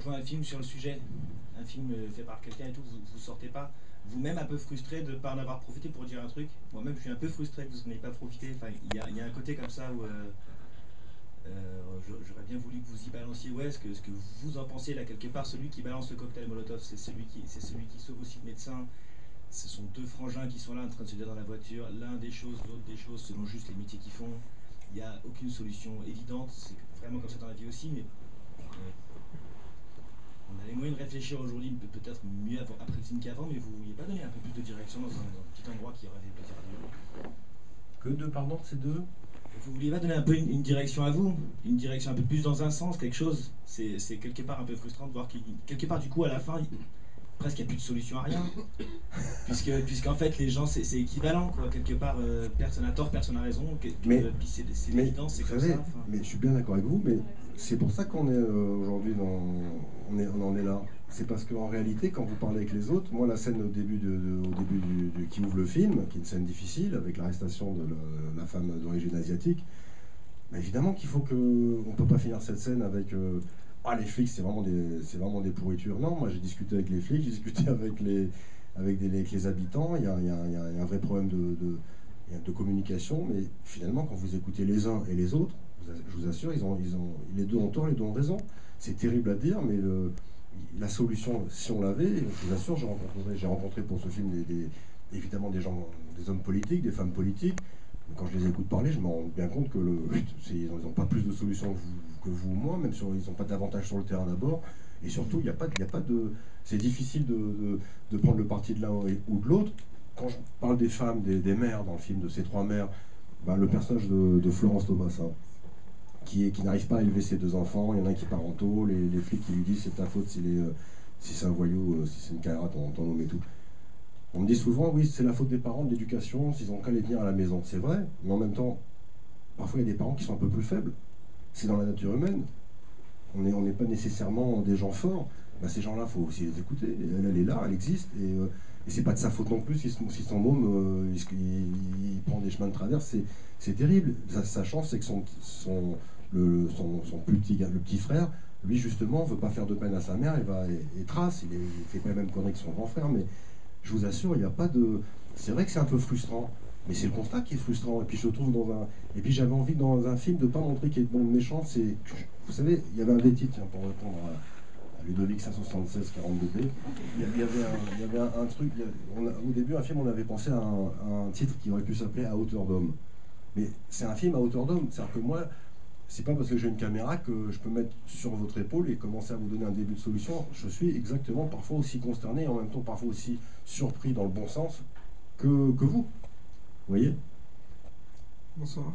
Un film sur le sujet, un film fait par quelqu'un et tout, vous sortez pas, vous-même un peu frustré de ne pas en avoir profité pour dire un truc. Moi-même, je suis un peu frustré que vous n'ayez pas profité. Enfin, il y a un côté comme ça où j'aurais bien voulu que vous y balanciez. Ouais, ce que vous en pensez là quelque part. Celui qui balance le cocktail Molotov, c'est celui qui sauve aussi le médecin. Ce sont deux frangins qui sont là en train de se dire dans la voiture, l'un des choses, l'autre des choses, selon juste les métiers qu'ils font. Il n'y a aucune solution évidente. C'est vraiment comme ça dans la vie aussi, mais on a les moyens de réfléchir aujourd'hui, peut-être mieux après le film qu'avant, mais vous ne vouliez pas donner un peu plus de direction dans un petit endroit qui aurait fait plaisir à Dieu. Que deux, pardon, c'est deux. Vous ne vouliez pas donner un peu une direction à vous, une direction un peu plus dans un sens, quelque chose. C'est quelque part un peu frustrant de voir qu'il quelque part du coup à la fin, presque il n'y a plus de solution à rien. Puisqu'en fait les gens c'est équivalent quoi, quelque part personne n'a tort, personne n'a raison, puis c'est évident, c'est comme ça. Mais je suis bien d'accord avec vous, mais c'est pour ça qu'on est aujourd'hui on en est là. C'est parce qu'en réalité, quand vous parlez avec les autres, moi la scène au début qui ouvre le film, qui est une scène difficile, avec l'arrestation de la femme d'origine asiatique, bah évidemment qu'il faut que... On peut pas finir cette scène avec... ah les flics c'est vraiment des pourritures. Non, moi j'ai discuté avec les flics, j'ai discuté avec les habitants, il y a un vrai problème de communication, mais finalement quand vous écoutez les uns et les autres, je vous assure, les deux ont tort, les deux ont raison. C'est terrible à dire, mais la solution, si on l'avait, je vous assure, j'ai rencontré pour ce film évidemment des gens, des hommes politiques, des femmes politiques. Quand je les écoute parler, je me rends bien compte que ils n'ont pas plus de solutions que vous ou moi, même si ils n'ont pas d'avantage sur le terrain d'abord. Et surtout, il n'y a pas de... C'est difficile de prendre le parti de l'un ou de l'autre. Quand je parle des femmes, des mères dans le film, de ces trois mères, ben, le personnage de Florence Thomas, hein, qui n'arrive pas à élever ses deux enfants, il y en a un qui part en tôle, les flics qui lui disent c'est ta faute si c'est un voyou, si c'est une carrière, ton nom et tout. On me dit souvent, oui, c'est la faute des parents, de l'éducation, s'ils ont qu'à les tenir à la maison. C'est vrai, mais en même temps, parfois il y a des parents qui sont un peu plus faibles. C'est dans la nature humaine. On n'est pas nécessairement des gens forts. Ben, ces gens-là, il faut aussi les écouter. Elle est là, elle existe. Et c'est pas de sa faute non plus si son môme il prend des chemins de traverse. C'est terrible. Sa chance, c'est que le petit frère, lui justement, veut pas faire de peine à sa mère. Il trace. Il fait pas la même connerie que son grand frère, mais je vous assure, il n'y a pas de... C'est vrai que c'est un peu frustrant, mais c'est le constat qui est frustrant. Et puis je trouve Et puis j'avais envie dans un film de ne pas montrer qu'il y ait de bon de méchant. Vous savez, il y avait un des titres, pour répondre à Ludovic 576 42B, il y avait un truc... Au début, un film, on avait pensé à un titre qui aurait pu s'appeler À hauteur d'homme. Mais c'est un film à hauteur d'homme. C'est-à-dire que moi, c'est pas parce que j'ai une caméra que je peux mettre sur votre épaule et commencer à vous donner un début de solution. Je suis exactement parfois aussi consterné et en même temps parfois aussi surpris dans le bon sens que vous. Vous voyez ? Bonsoir.